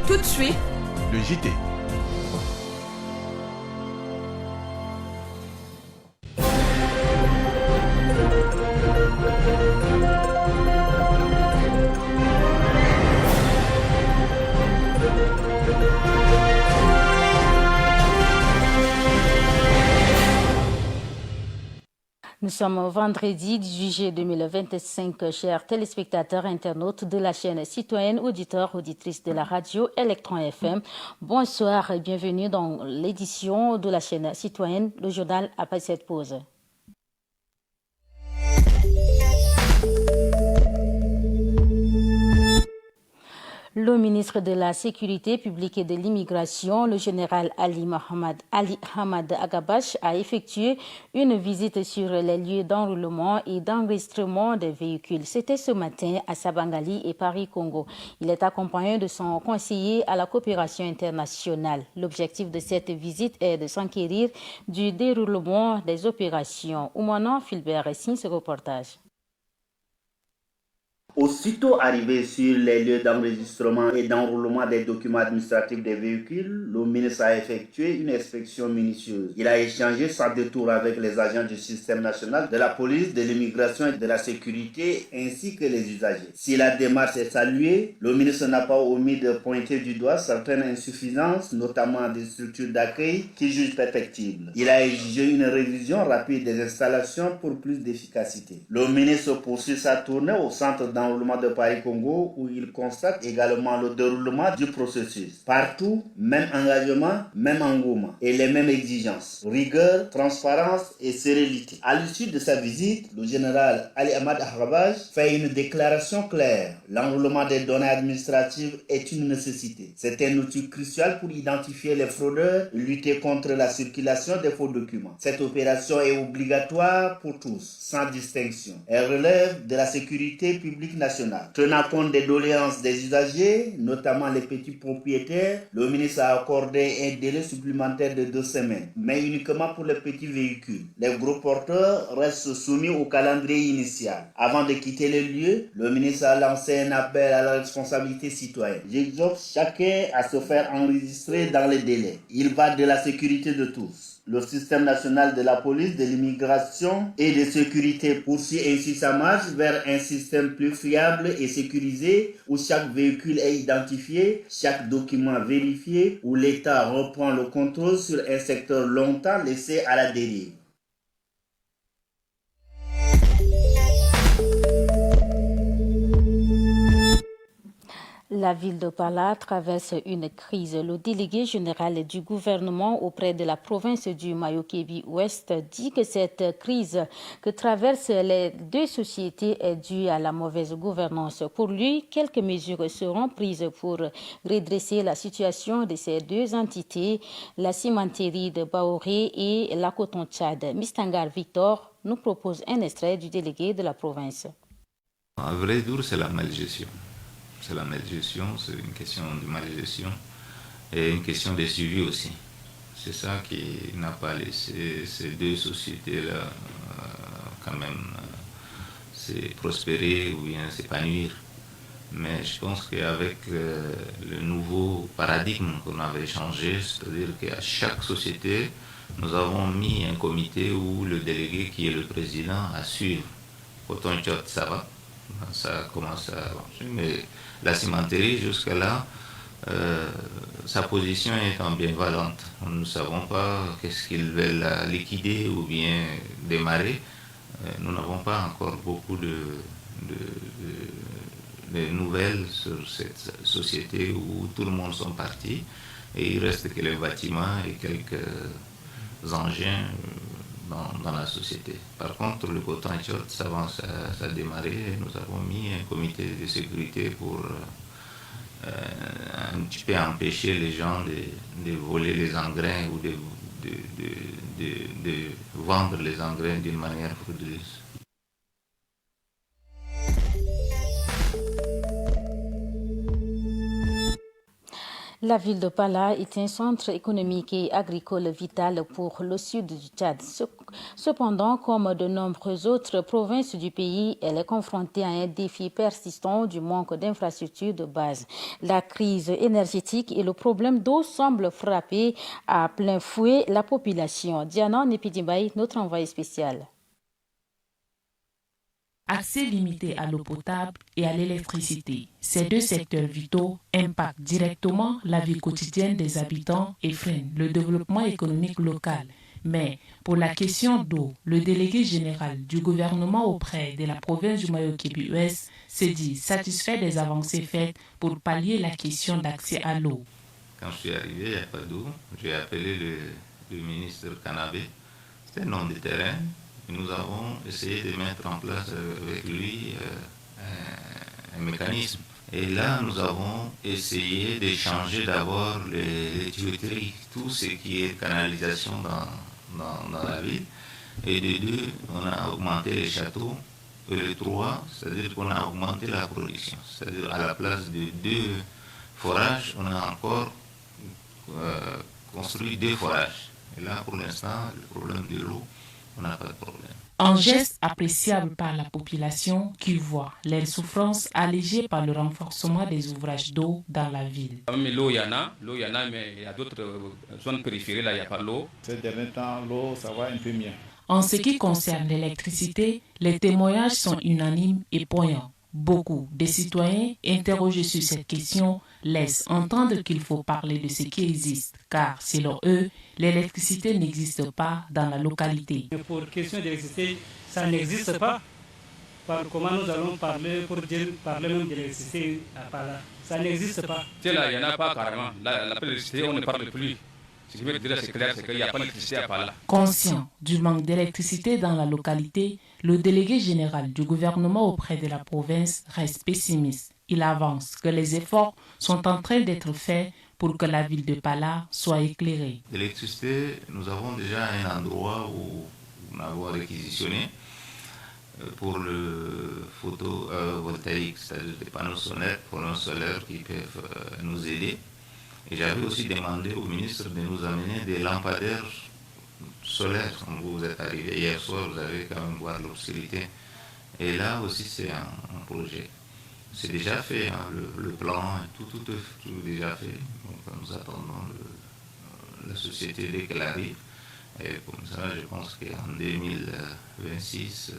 Tout de suite, le JT. Nous sommes vendredi 18 juillet 2025, chers téléspectateurs internautes de la chaîne citoyenne, auditeurs, auditrices de la radio Electron FM. Bonsoir et bienvenue dans l'édition de la chaîne citoyenne, le journal après cette pause. Le ministre de la Sécurité publique et de l'Immigration, le général Ali Hamad Agabash, a effectué une visite sur les lieux d'enrôlement et d'enregistrement des véhicules. C'était ce matin à Sabangali et Paris-Congo. Il est accompagné de son conseiller à la coopération internationale. L'objectif de cette visite est de s'enquérir du déroulement des opérations. Oumana Filbert signe ce reportage. Aussitôt arrivé sur les lieux d'enregistrement et d'enrôlement des documents administratifs des véhicules, le ministre a effectué une inspection minutieuse. Il a échangé sans détour avec les agents du système national de la police, de l'immigration et de la sécurité, ainsi que les usagers. Si la démarche est saluée, le ministre n'a pas omis de pointer du doigt certaines insuffisances, notamment des structures d'accueil qu'il juge perfectibles. Il a exigé une révision rapide des installations pour plus d'efficacité. Le ministre poursuit sa tournée au centre d'enrôlement de Paris-Congo où il constate également le déroulement du processus. Partout, même engagement, même engouement et les mêmes exigences. Rigueur, transparence et sérénité. À l'issue de sa visite, le général Ali Hamad Agabash fait une déclaration claire. L'enrôlement des données administratives est une nécessité. C'est un outil crucial pour identifier les fraudeurs et lutter contre la circulation des faux documents. Cette opération est obligatoire pour tous, sans distinction. Elle relève de la sécurité publique nationale. Tenant compte des doléances des usagers, notamment les petits propriétaires, le ministre a accordé un délai supplémentaire de 2 semaines, mais uniquement pour les petits véhicules. Les gros porteurs restent soumis au calendrier initial. Avant de quitter le lieu, le ministre a lancé un appel à la responsabilité citoyenne. J'exhorte chacun à se faire enregistrer dans les délais. Il va de la sécurité de tous. Le système national de la police, de l'immigration et de sécurité poursuit ainsi sa marche vers un système plus fiable et sécurisé où chaque véhicule est identifié, chaque document vérifié, où l'État reprend le contrôle sur un secteur longtemps laissé à la dérive. La ville de Pala traverse une crise. Le délégué général du gouvernement auprès de la province du Mayo-Kébi-Ouest dit que cette crise que traversent les deux sociétés est due à la mauvaise gouvernance. Pour lui, quelques mesures seront prises pour redresser la situation de ces deux entités, la cimenterie de Baoré et la Coton-Tchad. Mistangar Victor nous propose un extrait du délégué de la province. À vrai dire, c'est la malgestion. C'est la malgestion, c'est une question de malgestion et une question de suivi aussi. C'est ça qui n'a pas laissé ces deux sociétés-là quand même prospérer ou bien s'épanouir. Mais je pense qu'avec le nouveau paradigme qu'on avait changé, c'est-à-dire qu'à chaque société, nous avons mis un comité où le délégué qui est le président assure. Coton-Tchad, ça va, ça commence à marcher, mais la cimenterie, jusqu'à là, sa position est ambivalente. Nous ne savons pas qu'est-ce qu'ils veulent liquider ou bien démarrer. Nous n'avons pas encore beaucoup de nouvelles sur cette société où tout le monde sont partis et il reste que les bâtiments et quelques engins dans la société. Par contre, le Coton-Tchad s'avance à démarrer et nous avons mis un comité de sécurité pour un petit peu empêcher les gens de voler les engrais ou de vendre les engrais d'une manière frauduleuse. La ville de Pala est un centre économique et agricole vital pour le sud du Tchad. Cependant, comme de nombreuses autres provinces du pays, elle est confrontée à un défi persistant du manque d'infrastructures de base. La crise énergétique et le problème d'eau semblent frapper à plein fouet la population. Diana Nepidimbaï, notre envoyé spécial. Accès limité à l'eau potable et à l'électricité. Ces deux secteurs vitaux impactent directement la vie quotidienne des habitants et freinent le développement économique local. Mais pour la question d'eau, le délégué général du gouvernement auprès de la province du Mayo-Kébi-Ouest se dit satisfait des avancées faites pour pallier la question d'accès à l'eau. Quand je suis arrivé, il n'y a pas d'eau. J'ai appelé le ministre Kanabé. C'était un homme de terrain. Et nous avons essayé de mettre en place avec lui un mécanisme. Et là, nous avons essayé d'échanger d'abord les tuyauteries, tout ce qui est canalisation dans la ville. Et de deux, on a augmenté les châteaux. Et le trois, c'est-à-dire qu'on a augmenté la production. C'est-à-dire à la place de 2 forages, on a encore construit 2 forages. Et là, pour l'instant, le problème de l'eau, on n'a pas de problème. Un geste appréciable par la population qui voit les souffrances allégées par le renforcement des ouvrages d'eau dans la ville. Mais l'eau, il y en a, mais il y a d'autres zones périphériques, là, il n'y a pas d'eau. Ces derniers temps, l'eau, ça va un peu mieux. En ce qui concerne l'électricité, les témoignages sont unanimes et poignants. Beaucoup de citoyens interrogés sur cette question laissent entendre qu'il faut parler de ce qui existe, car selon eux, l'électricité n'existe pas dans la localité. Pour question d'électricité, ça n'existe pas. Comment nous allons parler pour parler même d'électricité à Pala? Ça n'existe pas. Là, il n'y en a pas carrément. L'électricité, on ne parle plus. Ce qui veut dire, c'est clair, c'est qu'il n'y a pas d'électricité à Pala. Conscient du manque d'électricité dans la localité, le délégué général du gouvernement auprès de la province reste pessimiste. Il avance que les efforts sont en train d'être faits pour que la ville de Pala soit éclairée. L'électricité, nous avons déjà un endroit où on a réquisitionné pour le photovoltaïque, c'est-à-dire des panneaux solaires qui peuvent nous aider. Et j'avais aussi demandé au ministre de nous amener des lampadaires solaires. Quand vous êtes arrivé hier soir, vous avez quand même voir l'obscurité. Et là aussi, c'est un projet. C'est déjà fait, hein, le plan, tout est déjà fait. Donc, nous attendons la société dès qu'elle arrive. Et comme ça, je pense qu'en 2026,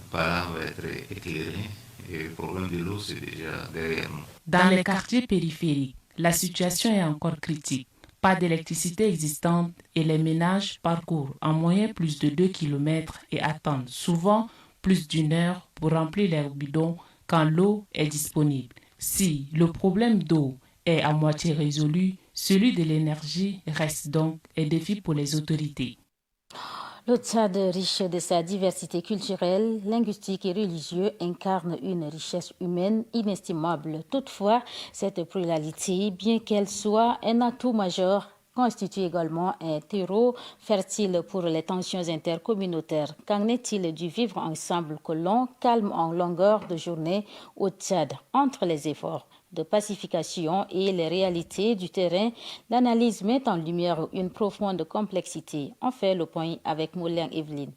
Pala va être éclairé. Et le problème de l'eau, c'est déjà derrière nous. Dans les quartiers périphériques, la situation est encore critique. Pas d'électricité existante et les ménages parcourent en moyenne plus de 2 km et attendent souvent plus d'1 heure pour remplir leurs bidons quand l'eau est disponible. Si le problème d'eau est à moitié résolu, celui de l'énergie reste donc un défi pour les autorités. Le Tchad, riche de sa diversité culturelle, linguistique et religieuse, incarne une richesse humaine inestimable. Toutefois, cette pluralité, bien qu'elle soit un atout majeur, constitue également un terreau fertile pour les tensions intercommunautaires. Qu'en est-il du vivre ensemble que l'on calme en longueur de journée au Tchad entre les efforts de pacification et les réalités du terrain? L'analyse met en lumière une profonde complexité. On fait le point avec Moulin Evelyne.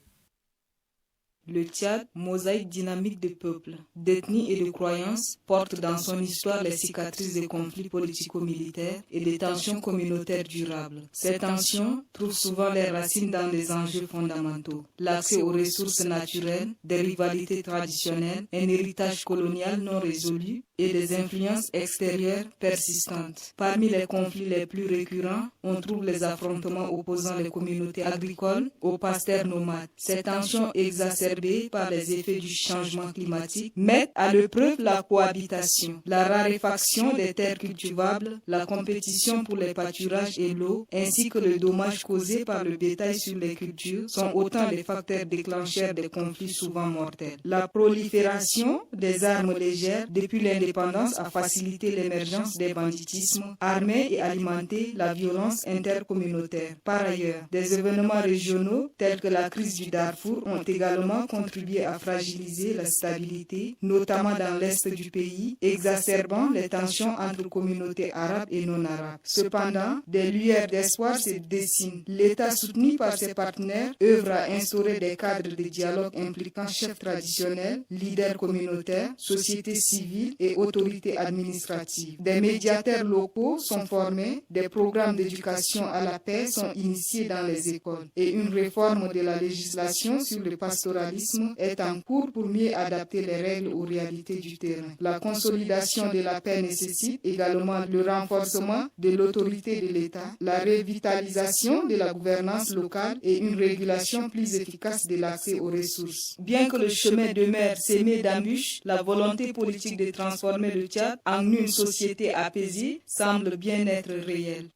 Le Tchad, mosaïque dynamique de peuples, d'ethnies et de croyances, porte dans son histoire les cicatrices des conflits politico-militaires et des tensions communautaires durables. Ces tensions trouvent souvent les racines dans des enjeux fondamentaux: l'accès aux ressources naturelles, des rivalités traditionnelles, un héritage colonial non résolu et des influences extérieures persistantes. Parmi les conflits les plus récurrents, on trouve les affrontements opposant les communautés agricoles aux pasteurs nomades. Ces tensions exacerbées par les effets du changement climatique mettent à l'épreuve la cohabitation. La raréfaction des terres cultivables, la compétition pour les pâturages et l'eau, ainsi que le dommage causé par le bétail sur les cultures sont autant de facteurs déclencheurs des conflits souvent mortels. La prolifération des armes légères depuis l'indépendance l'indépendance a facilité l'émergence des banditismes armés et alimenté la violence intercommunautaire. Par ailleurs, des événements régionaux tels que la crise du Darfour ont également contribué à fragiliser la stabilité, notamment dans l'est du pays, exacerbant les tensions entre communautés arabes et non arabes. Cependant, des lueurs d'espoir se dessinent. L'État, soutenu par ses partenaires, œuvre à instaurer des cadres de dialogue impliquant chefs traditionnels, leaders communautaires, société civile et autorités administratives. Des médiateurs locaux sont formés, des programmes d'éducation à la paix sont initiés dans les écoles et une réforme de la législation sur le pastoralisme est en cours pour mieux adapter les règles aux réalités du terrain. La consolidation de la paix nécessite également le renforcement de l'autorité de l'État, la revitalisation de la gouvernance locale et une régulation plus efficace de l'accès aux ressources. Bien que le chemin demeure semé d'embûches, la volonté politique de transformer le Tchad en une société apaisée semble bien être réelle.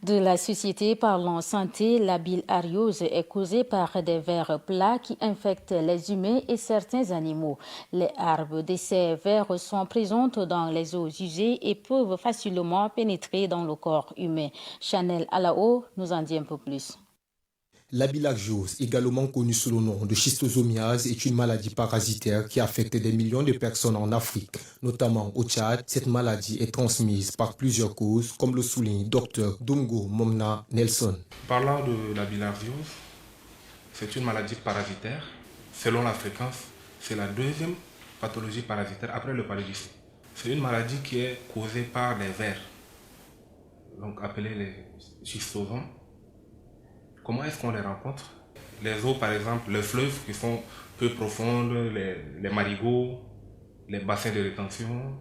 De la société parlant santé, la bilharziose est causée par des vers plats qui infectent les humains et certains animaux. Les larves de ces vers sont présentes dans les eaux usées et peuvent facilement pénétrer dans le corps humain. Chanel Alao nous en dit un peu plus. La bilharziose, également connue sous le nom de schistosomiase, est une maladie parasitaire qui affecte des millions de personnes en Afrique, notamment au Tchad. Cette maladie est transmise par plusieurs causes, comme le souligne Dr Dungo Momna Nelson. Parlant de la bilharziose, c'est une maladie parasitaire. Selon la fréquence, c'est la deuxième pathologie parasitaire après le paludisme. C'est une maladie qui est causée par des vers, donc appelés les schistosomes. Comment est-ce qu'on les rencontre? Les eaux, par exemple, les fleuves qui sont peu profondes, les marigots, les bassins de rétention.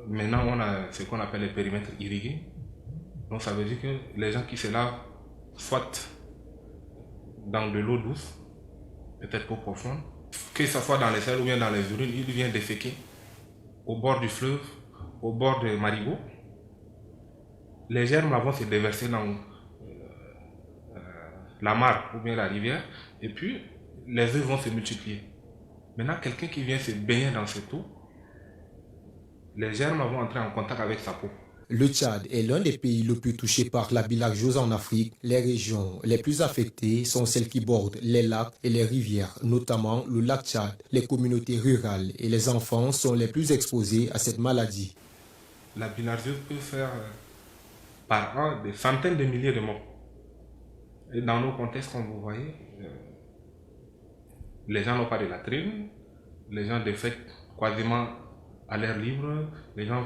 Maintenant, on a ce qu'on appelle les périmètres irrigués. Donc, ça veut dire que les gens qui se lavent, soit dans de l'eau douce, peut-être peu profonde, que ce soit dans les selles ou bien dans les urines, ils viennent déféquer au bord du fleuve, au bord des marigots. Les germes vont se déverser dans la mare ou bien la rivière, et puis les œufs vont se multiplier. Maintenant, quelqu'un qui vient se baigner dans cette eau, les germes vont entrer en contact avec sa peau. Le Tchad est l'un des pays les plus touchés par la bilharziose en Afrique. Les régions les plus affectées sont celles qui bordent les lacs et les rivières, notamment le lac Tchad. Les communautés rurales et les enfants sont les plus exposés à cette maladie. La bilharziose peut faire par an des centaines de milliers de morts. Et dans nos contextes, comme vous voyez, les gens n'ont pas de latrine, les gens défèquent quasiment à l'air libre, les gens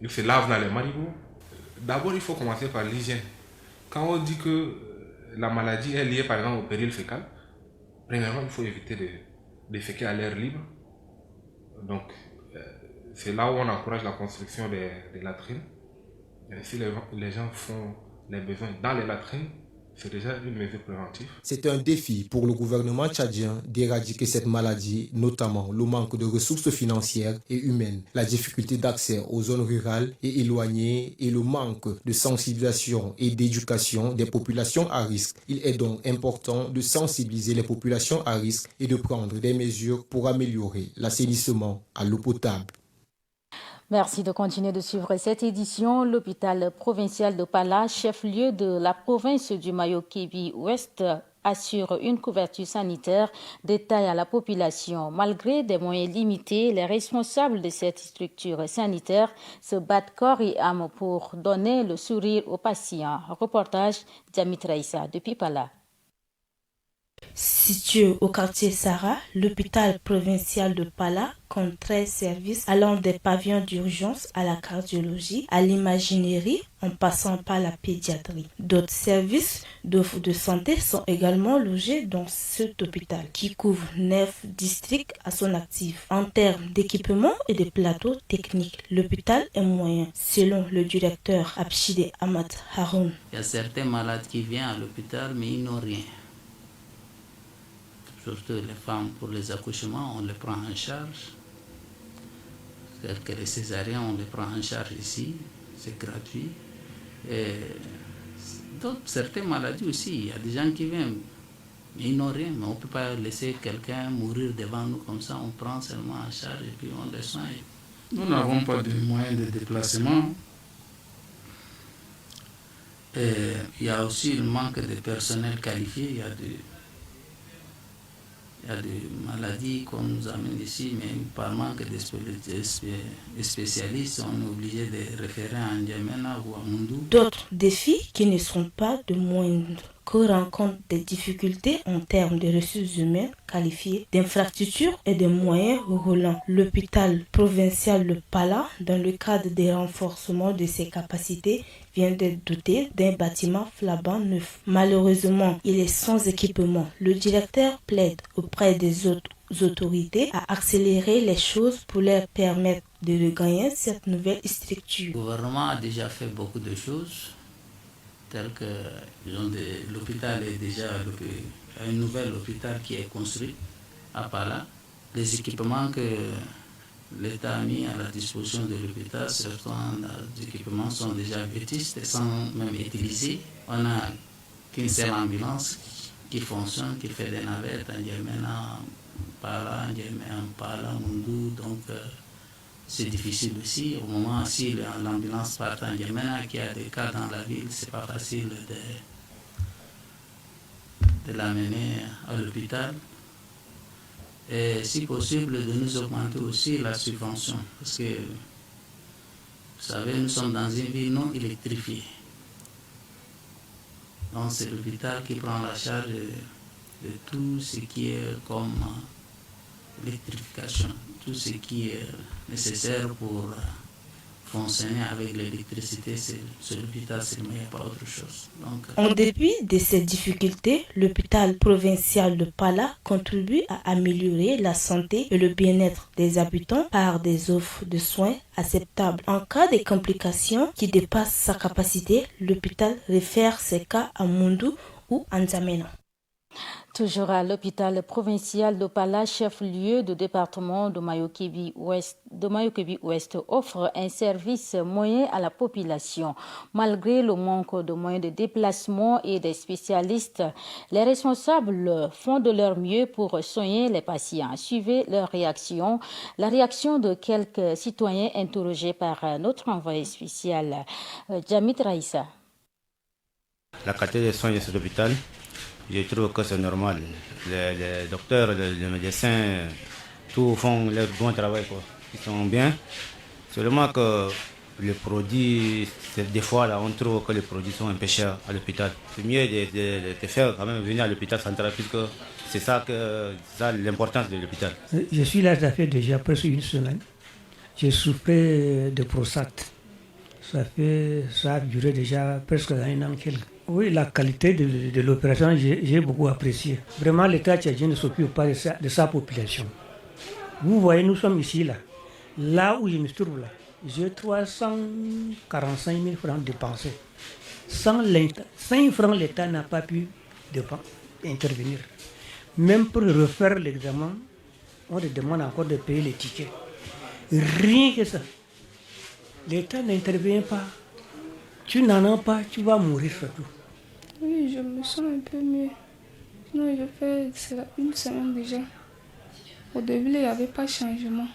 ils se lavent dans les marigots. D'abord, il faut commencer par l'hygiène. Quand on dit que la maladie est liée par exemple au péril fécal, premièrement, il faut éviter de déféquer à l'air libre. Donc, c'est là où on encourage la construction des latrines. Et si les gens font les besoins dans les latrines, c'est déjà une mesure préventive. C'est un défi pour le gouvernement tchadien d'éradiquer cette maladie, notamment le manque de ressources financières et humaines, la difficulté d'accès aux zones rurales et éloignées et le manque de sensibilisation et d'éducation des populations à risque. Il est donc important de sensibiliser les populations à risque et de prendre des mesures pour améliorer l'assainissement à l'eau potable. Merci de continuer de suivre cette édition. L'hôpital provincial de Pala, chef-lieu de la province du Mayo-Kébi-Ouest, assure une couverture sanitaire détaille à la population. Malgré des moyens limités, les responsables de cette structure sanitaire se battent corps et âme pour donner le sourire aux patients. Reportage Djamit Raïssa depuis Pala. Situé au quartier Sarah, l'hôpital provincial de Pala compte 13 services allant des pavillons d'urgence à la cardiologie, à l'imaginerie, en passant par la pédiatrie. D'autres services de santé sont également logés dans cet hôpital qui couvre 9 districts à son actif. En termes d'équipement et de plateaux techniques, l'hôpital est moyen, selon le directeur Abshide Ahmad Haroun. Il y a certains malades qui viennent à l'hôpital mais ils n'ont rien. Surtout les femmes pour les accouchements, on les prend en charge. C'est-à-dire que les césariens, on les prend en charge ici, c'est gratuit. Et certaines maladies aussi, il y a des gens qui viennent, mais ils n'ont rien. Mais on ne peut pas laisser quelqu'un mourir devant nous comme ça. On prend seulement en charge et puis on les soigne. Nous n'avons pas de moyens de déplacement. Et il y a aussi le manque de personnel qualifié. Il y a des maladies qu'on nous amène ici, mais par manque de spécialistes, on est obligé de référer à N'Djamena ou à Moundou. D'autres défis qui ne sont pas de moindre que rencontrent des difficultés en termes de ressources humaines qualifiées, d'infrastructures et de moyens roulants. L'hôpital provincial de Pala, dans le cadre des renforcements de ses capacités, vient d'être doté d'un bâtiment flambant neuf. Malheureusement, il est sans équipement. Le directeur plaide auprès des autres autorités à accélérer les choses pour leur permettre de regagner cette nouvelle structure. Le gouvernement a déjà fait beaucoup de choses, telles que l'hôpital est déjà un nouvel hôpital qui est construit à Pala. Les équipements que l'État a mis à la disposition de l'hôpital, certains équipements sont déjà vétustes et sans même utiliser. On n'a qu'une seule ambulance qui fonctionne, qui fait des navettes en N'Djamena, Pala, N'Djamena, Pala, Moundou, donc c'est difficile aussi. Au moment si l'ambulance part en N'Djamena, qu'il y a des cas dans la ville, c'est pas facile de l'amener à l'hôpital. Et si possible, de nous augmenter aussi la subvention. Parce que, vous savez, nous sommes dans une ville non électrifiée. Donc c'est l'hôpital qui prend la charge de tout ce qui est comme l'électrification, tout ce qui est nécessaire pour fonctionner avec l'électricité, c'est l'hôpital, c'est le meilleur, pas autre chose. Donc, en dépit de ces difficultés, l'hôpital provincial de Pala contribue à améliorer la santé et le bien-être des habitants par des offres de soins acceptables. En cas de complications qui dépassent sa capacité, l'hôpital réfère ces cas à Moundou ou à N'Djamena. Toujours à l'hôpital provincial de Pala, chef-lieu du département de Mayo-Kébi Ouest offre un service moyen à la population. Malgré le manque de moyens de déplacement et des spécialistes, les responsables font de leur mieux pour soigner les patients. Suivez leur réaction, la réaction de quelques citoyens interrogés par notre envoyé spécial, Jamit Raïssa. La qualité des soins de cet hôpital, je trouve que c'est normal. Les docteurs, les médecins, tous font leur bon travail, quoi. Ils sont bien. Seulement que les produits, des fois, là, on trouve que les produits sont un peu chers à l'hôpital. C'est mieux de te faire quand même venir à l'hôpital central, puisque c'est ça l'importance de l'hôpital. Je suis là, ça fait déjà presque une semaine. J'ai souffert de prostate. Ça a duré déjà presque un an quelques. Oui, la qualité de l'opération, j'ai beaucoup apprécié. Vraiment, l'État tchadien ne s'occupe pas de sa population. Vous voyez, nous sommes ici, là où je me trouve, là. J'ai 345 000 francs dépensés. Sans 5 francs, l'État n'a pas pu intervenir. Même pour refaire l'examen, on te demande encore de payer les tickets. Rien que ça. L'État n'intervient pas. Tu n'en as pas, tu vas mourir surtout. Oui, je me sens un peu mieux. Sinon, je fais une semaine déjà. Au début, il n'y avait pas de changement.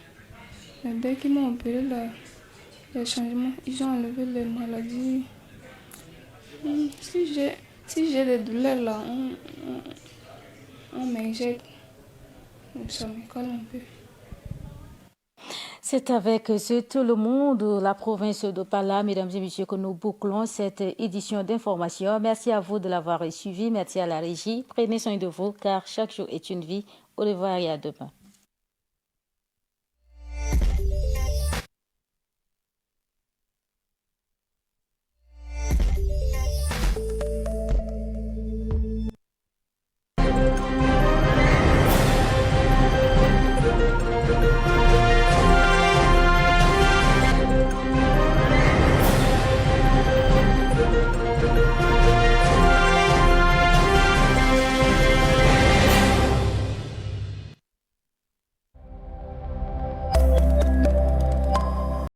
Mais dès qu'ils m'ont opéré, les changements, ils ont enlevé les maladies. Si j'ai des douleurs, là, on m'injecte. Ça me calme un peu. C'est avec tout le monde de la province de Pala, mesdames et messieurs, que nous bouclons cette édition d'information. Merci à vous de l'avoir suivi. Merci à la régie. Prenez soin de vous, car chaque jour est une vie. Au revoir et à demain.